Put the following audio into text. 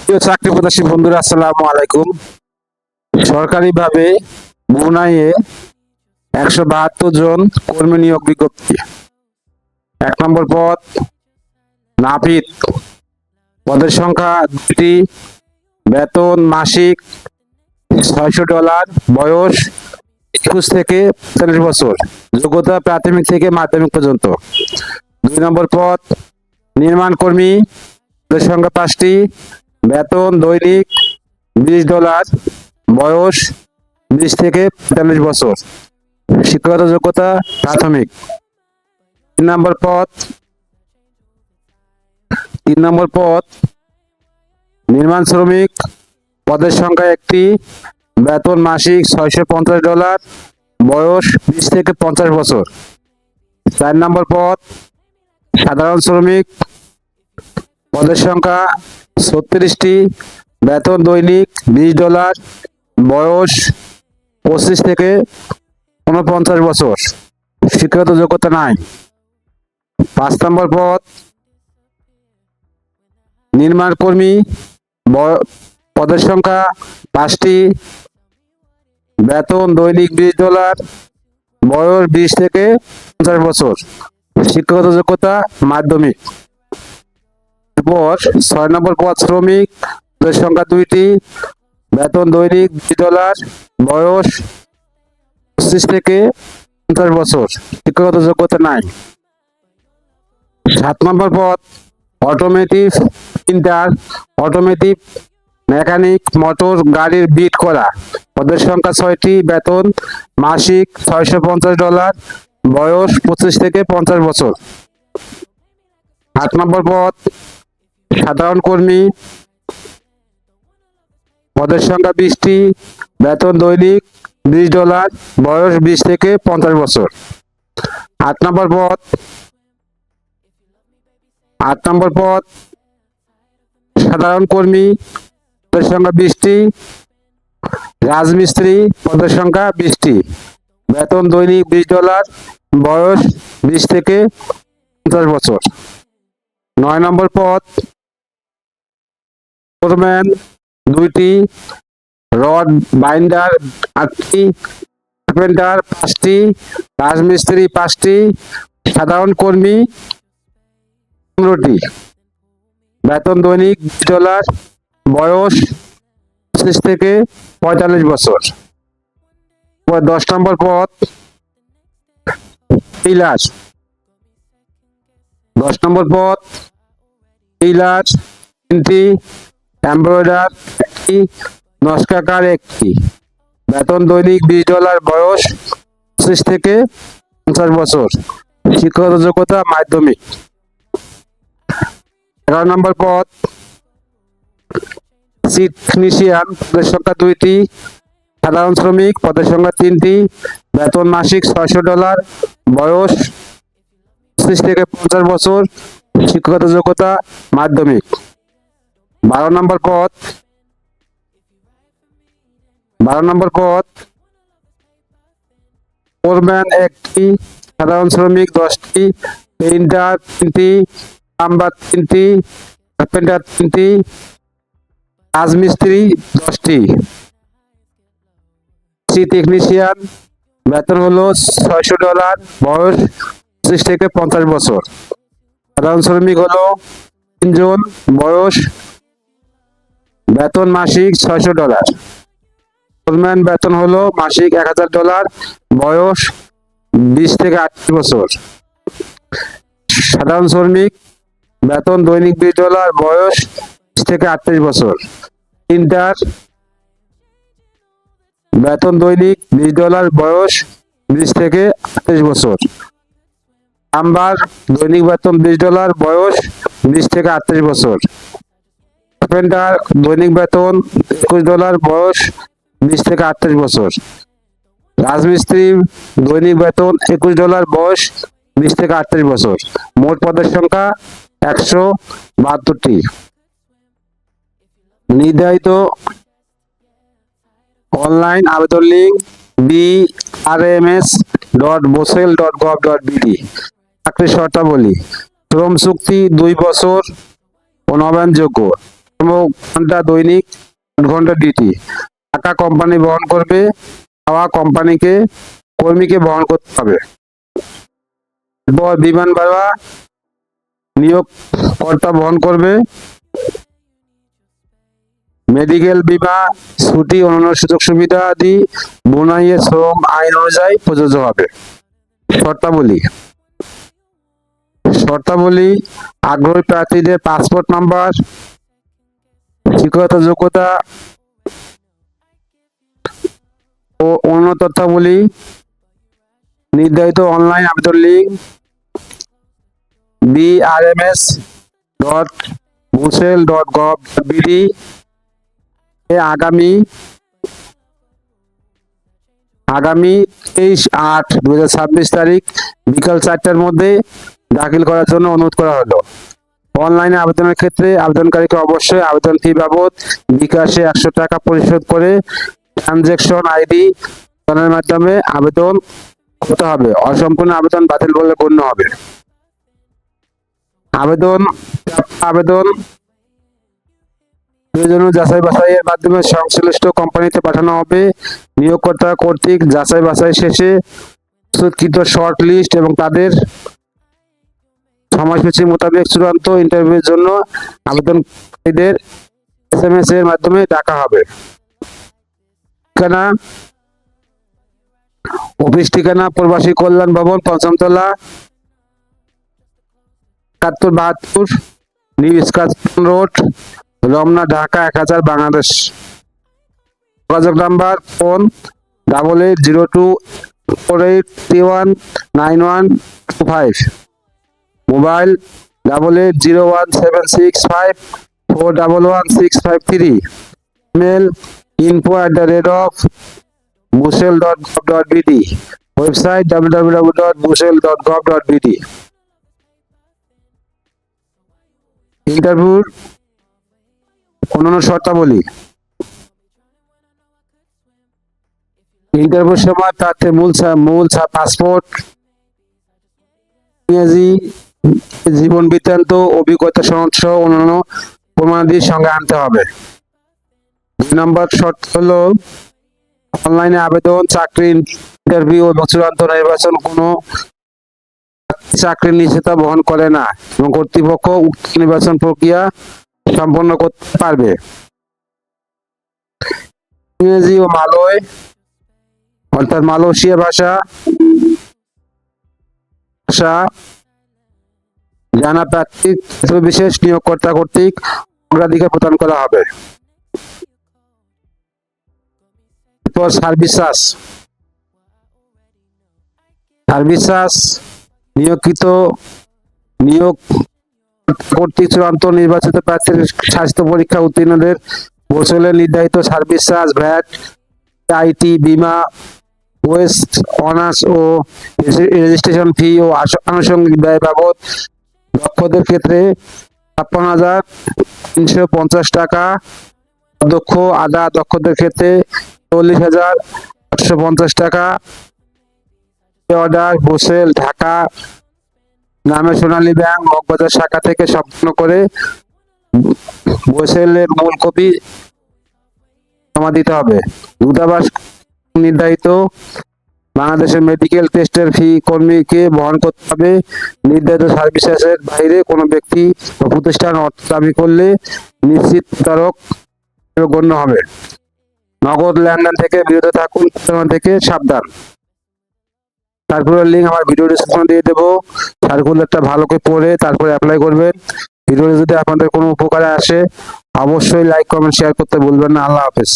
প্রিয় চাকরি প্রত্যাশী বন্ধুরা, আসসালামু আলাইকুম। সরকারিভাবে ব্রুনাইয়ে 172 জন কর্মী নিয়োগ বিজ্ঞপ্তি। 1 নম্বর পদ নাপিত, পদের সংখ্যা 2টি, বেতন মাসিক $600, বয়স 21 থেকে 45 বছর, যোগ্যতা প্রাথমিক থেকে মাধ্যমিক পর্যন্ত। 2 নম্বর পদ নির্মাণ কর্মী, পদের সংখ্যা 5টি, বেতন দৈনিক $20, বয়স 20 থেকে 45 বছর, শিক্ষাগত যোগ্যতা প্রাথমিক। 3 নম্বর পদ নির্মাণ শ্রমিক, পদের সংখ্যা 1টি, বেতন মাসিক $650, বয়স 20 থেকে 50 বছর। 4 নম্বর পদ সাধারণ শ্রমিক, পদের সংখ্যা 36টি, বেতন দৈনিক $20, বয়স 25 থেকে 49 বছর, শিক্ষাগত যোগ্যতা নাই। 5 নম্বর পদ নির্মাণ কর্মী, পদের সংখ্যা 5টি, বেতন দৈনিক $20, বয়স 20 থেকে 50 বছর, শিক্ষাগত যোগ্যতা মাধ্যমিক। 6 নম্বর পদ শ্রমিক, পদের সংখ্যা 2টি, বেতন দৈনিক $20, বয়স 25 থেকে 50 বছর, শিক্ষাগত যোগ্যতা নাই। 7 নম্বর পদ automotive printer, automotive mechanic, motor গাড়ির বিট করা, পদের সংখ্যা 6টি, বেতন মাসিক $650, বয়স 25 থেকে 50 বছর। 8 নম্বর পদ সাধারণ কর্মী, পদের সংখ্যা 20টি, বেতন দৈনিক $20, বয়স 20 থেকে 50 বছর। 8 নম্বর পদ সাধারণ কর্মী, পদের সংখ্যা 20টি, রাজমিস্ত্রি, পদের সংখ্যা 20টি, বেতন দৈনিক $20, বয়স 20 থেকে 50 বছর। 9 নম্বর পদ ফোরম্যান 2টি, রড বাইন্ডার 8টি, কার্পেন্টার 5টি, রাজমিস্ত্রি 5টি, সাধারণ কর্মী 15টি, বেতন দৈনিক $20, বয়স 25 থেকে 45 বছর। 10 নম্বর পদ টেইলার, 10 নম্বর পদ টেইলার 3টি, এমব্রয়ডার 1টি, নকশাকার 1টি, বেতন দৈনিক $20, বয়স 25 থেকে 50 বছর, শিক্ষাগত যোগ্যতা মাধ্যমিক। 11 নম্বর পদ সিট টেকনিশিয়ান, পদের সংখ্যা 2টি, সাধারণ শ্রমিক, পদের সংখ্যা 3টি, বেতন মাসিক $600, বয়স 25 থেকে 50 বছর, শিক্ষাগত যোগ্যতা মাধ্যমিক। 12 নম্বর পদ ফোরম্যান 1টি, সাধারণ শ্রমিক 10টি, পেইন্টার 3টি, প্লাম্বার 3টি, কার্পেন্টার 3টি, রাজমিস্ত্রি 10টি। সি টেকনিশিয়ান, বেতন হলো $600, বয়স 25 থেকে 50 বছর। সাধারণ শ্রমিক হলো 3 জন, বয়স, বেতন মাসিক $600। ফোরম্যান বেতন হলো মাসিক $1000, বয়স 20 থেকে 28 বছর। সাধারণ শ্রমিক বেতন দৈনিক $20, বয়স 20 থেকে 28 বছর। প্রিন্টার বেতন দৈনিক $20, বয়স 20 থেকে 28 বছর। প্লাম্বার দৈনিক বেতন $20, বয়স 20 থেকে 28 বছর। কার্পেন্টার দৈনিক বেতন $21, বয়স 20 থেকে 28 বছর। রাজমিস্ত্রি দৈনিক বেতন $21, বয়স 20 থেকে 28 বছর। মোট পদের সংখ্যা 172টি। নির্ধারিত অনলাইন আবেদন লিঙ্ক brms.bosel.gov.bd। চাকরির শর্তাবলী: শ্রম চুক্তি 2 বছর ও নবায়নযোগ্য। কর্মঘণ্টা দৈনিক 8 ঘন্টা ডিউটি। টাকা কোম্পানি বহন করবে, খাওয়া কোম্পানিকে কর্মীকে বহন করতে হবে। বিমান ভাড়া নিয়োগকর্তা বহন করবে। মেডিকেল বীমা, ছুটি, অন্যান্য সুযোগ সুবিধা আদি বনাইয়ে শ্রম আইন অনুযায়ী প্রযোজ্য হবে। শর্তাবলী আগ্রহী প্রার্থীদের পাসপোর্ট নাম্বার, শিক্ষাগত যোগ্যতা ও অন্য তথ্যাবলী নির্ধারিত অনলাইন আবেদন লিঙ্ক brms.brussels.gov.bd এ আগামী 23/8/2026 তারিখ বিকাল 4টার মধ্যে দাখিল করার জন্য অনুরোধ করা হলো। অনলাইনে আবেদনের ক্ষেত্রে আবেদনকারীকে অবশ্যই আবেদন ফি বাবদ বিকাশে 100 টাকা পরিশোধ করে ট্রানজ্যাকশন আইডি প্রদানের মাধ্যমে আবেদন করতে হবে। অসম্পূর্ণ আবেদন বাতিল বলে গণ্য হবে। আবেদন প্রয়োজনীয় যাচাই বাছাইয়ের মাধ্যমে সংশ্লিষ্ট কোম্পানিতে পাঠানো হবে। নিয়োগকর্তা কর্তৃক যাচাই বাছাই শেষে প্রস্তুতকৃত শর্ট লিস্ট এবং তাদের সময়সূচি মোতাবেক চূড়ান্ত ইন্টারভিউর জন্য আবেদনকারীদের SMS এর মাধ্যমে ডাকা হবে। অফিস ঠিকানা প্রবাসী কল্যাণ ভবন, ৫ম তলা, ৭১72 নিউ স্কাচন রোড, রমনা, ঢাকা ১০০০ বাংলাদেশ। যোগাযোগ number phone 880248319125, mobile 88017654111653, email info@brussels.gov.bd, website www.brussels.gov.bd। ইন্টারভিউর অন্যান্য শর্তাবলী। ইন্টারভিউর সময় প্রার্থীর মূল পাসপোর্ট, ইংরেজি, জীবন বৃত্তান্ত, অভিজ্ঞতা সনদ সহ অন্যান্য প্রমাণাদির সঙ্গে আনতে হবে। 2 নম্বর শর্ত হলো অনলাইনে আবেদন, চাকরি ইন্টারভিউ ও চূড়ান্ত নির্বাচন কোনো চাকরির নিশ্চয়তা বহন করে না এবং কর্তৃপক্ষ উক্ত নির্বাচন প্রক্রিয়া সম্পন্ন করতে পারবে। ইংরেজি ও মালয় অর্থাৎ মালয়েশিয়া ভাষা জানা প্রার্থী বিশেষ নিয়োগকর্তা কর্তৃক অগ্রাধিকার প্রদান করা হবে। সার্ভিস নিয়োগ কর্তৃক চূড়ান্ত নির্বাচিত প্রার্থীর স্বাস্থ্য পরীক্ষা উত্তীর্ণদের বছরের নির্ধারিত সার্ভিস চার্জ, ভ্যাট, আইটি, বীমা, ওয়েস্ট অনার্স ও রেজিস্ট্রেশন ফি ও আনুষঙ্গিক ব্যয় বাবদ দক্ষদের ক্ষেত্রে ৫৬,৩৫০ টাকা, অদক্ষ আধা দক্ষদের ক্ষেত্রে ৪০,৮৫০ টাকা। অর্ডার ব্রুসেল, ঢাকা নামে সোনালী ব্যাংক মগবাজার শাখা থেকে সম্পন্ন করে ব্রুসেলের মূল কপি জমা দিতে হবে। দূতাবাস নির্ধারিত বাংলাদেশের মেডিকেল টেস্টের ফি কর্মীকে বহন করতে হবে। নির্ধারিত সার্ভিসেসের বাইরে কোনো ব্যক্তি বা প্রতিষ্ঠান অর্থ দাবি করলে নিশ্চিত প্রতারক গণ্য হবে। নগদ লেনদেন থেকে বিরত থাকুন, থেকে সাবধান। সার্কুলার লিঙ্ক আমার ভিডিও ডেসক্রিপশনে দিয়ে দেবো। সার্কুলারটা ভালো করে পড়ে তারপরে অ্যাপ্লাই করবেন। ভিডিওটা যদি আপনাদের কোনো উপকারে আসে অবশ্যই লাইক, কমেন্ট, শেয়ার করতে ভুলবেন না। আল্লাহ হাফেজ।